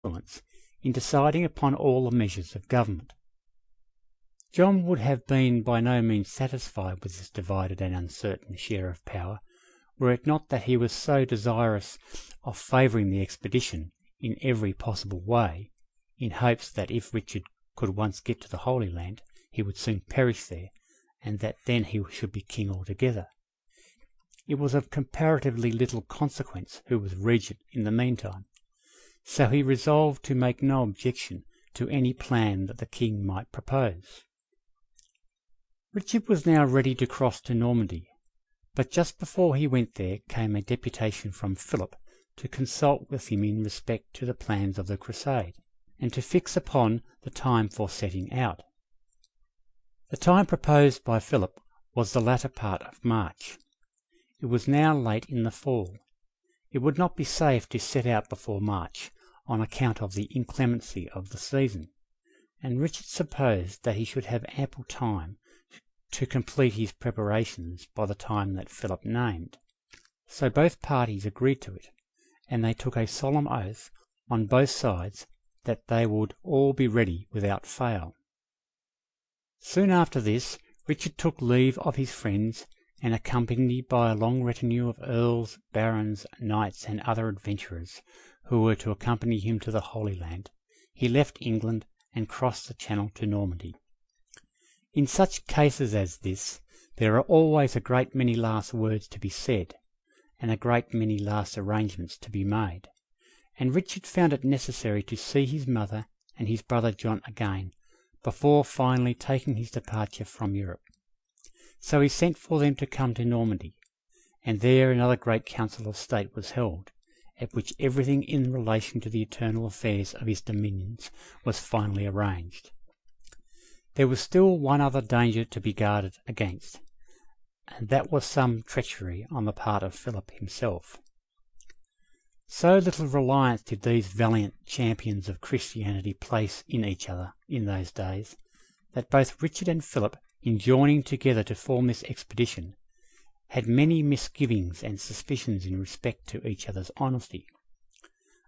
influence in deciding upon all the measures of government. John would have been by no means satisfied with this divided and uncertain share of power, were it not that he was so desirous of favouring the expedition in every possible way, in hopes that if Richard could once get to the Holy Land, he would soon perish there, and that then he should be king altogether. It was of comparatively little consequence who was regent in the meantime, so he resolved to make no objection to any plan that the king might propose. Richard was now ready to cross to Normandy, but just before he went there came a deputation from Philip to consult with him in respect to the plans of the Crusade, and to fix upon the time for setting out. The time proposed by Philip was the latter part of March. It was now late in the fall. It would not be safe to set out before March, on account of the inclemency of the season, and Richard supposed that he should have ample time to complete his preparations by the time that Philip named. So both parties agreed to it, and they took a solemn oath on both sides that they would all be ready without fail. Soon after this, Richard took leave of his friends, and accompanied by a long retinue of earls, barons, knights, and other adventurers who were to accompany him to the Holy Land, he left England and crossed the Channel to Normandy. In such cases as this, there are always a great many last words to be said, and a great many last arrangements to be made, and Richard found it necessary to see his mother and his brother John again, before finally taking his departure from Europe. So he sent for them to come to Normandy, and there another great council of state was held, at which everything in relation to the internal affairs of his dominions was finally arranged. There was still one other danger to be guarded against, and that was some treachery on the part of Philip himself. So little reliance did these valiant champions of Christianity place in each other in those days, that both Richard and Philip, in joining together to form this expedition, had many misgivings and suspicions in respect to each other's honesty.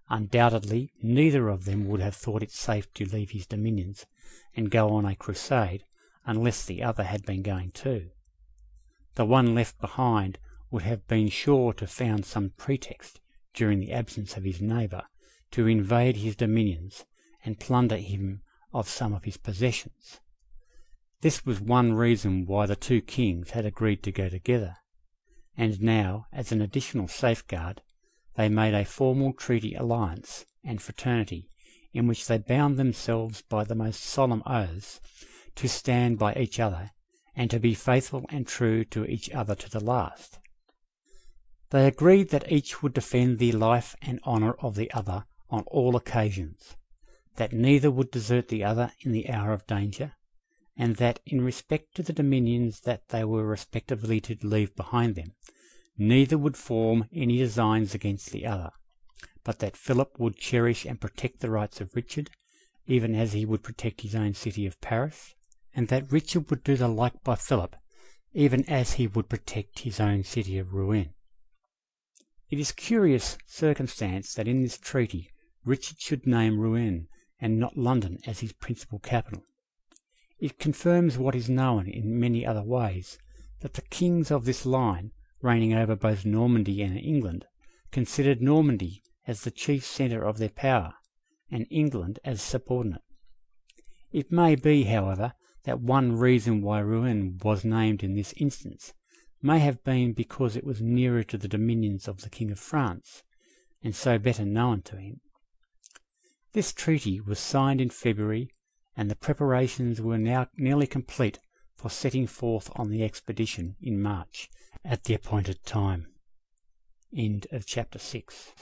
Undoubtedly, neither of them would have thought it safe to leave his dominions and go on a crusade unless the other had been going too. The one left behind would have been sure to found some pretext, during the absence of his neighbour, to invade his dominions and plunder him of some of his possessions. This was one reason why the two kings had agreed to go together, and now, as an additional safeguard, they made a formal treaty alliance and fraternity, in which they bound themselves by the most solemn oaths to stand by each other, and to be faithful and true to each other to the last. They agreed that each would defend the life and honour of the other on all occasions, that neither would desert the other in the hour of danger, and that in respect to the dominions that they were respectively to leave behind them, neither would form any designs against the other, but that Philip would cherish and protect the rights of Richard, even as he would protect his own city of Paris, and that Richard would do the like by Philip, even as he would protect his own city of Rouen. It is curious circumstance that in this treaty Richard should name Rouen and not London as his principal capital. It confirms what is known in many other ways, that the kings of this line, reigning over both Normandy and England, considered Normandy as the chief centre of their power, and England as subordinate. It may be, however, that one reason why Rouen was named in this instance may have been because it was nearer to the dominions of the King of France, and so better known to him. This treaty was signed in February, and the preparations were now nearly complete for setting forth on the expedition in March at the appointed time. End of chapter 6.